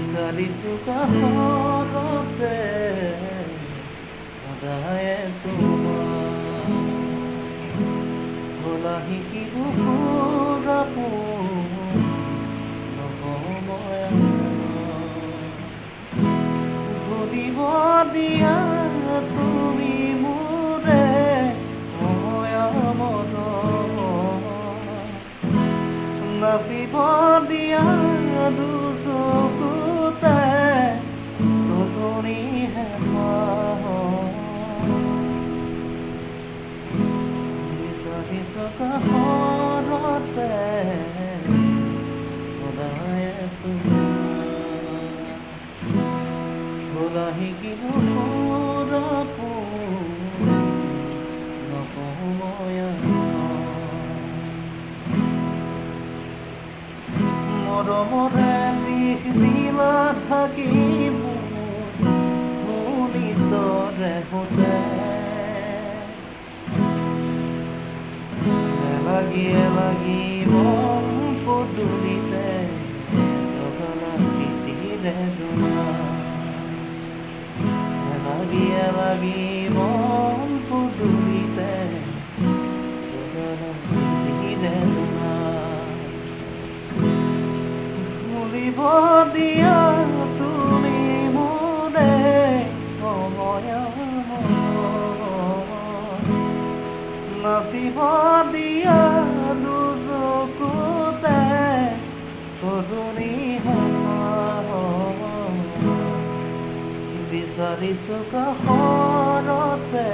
বিচাৰিছো কাষতে সদায়ে তোমাৰ ভোলা শিকিব ভুলিব দিয়া তুমি মোৰে সময় মন নাচিব দিয়া দুচকুতে নতুনি বিচাৰিছো কাষতে সদায়ে তোমাৰ ভোলা শিকিব মৰমৰে বিষ দিলা থাকিব মুনিতৰে হোতে এলাগি মন পদূলিতে জগলা প্ৰীতিৰে জোনা এলাগি মন পদূলিতে জগলা প্ৰীতিৰে জোনা ভুলিব দিয়া তুমি মোৰে সময় নাচিব দিয়া দুচকুতে পদূলি বিচাৰিছো কাষতে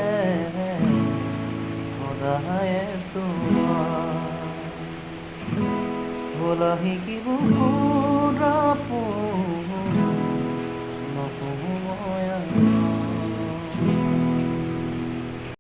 সদায়ে তোমাৰ ভোলা শিকিব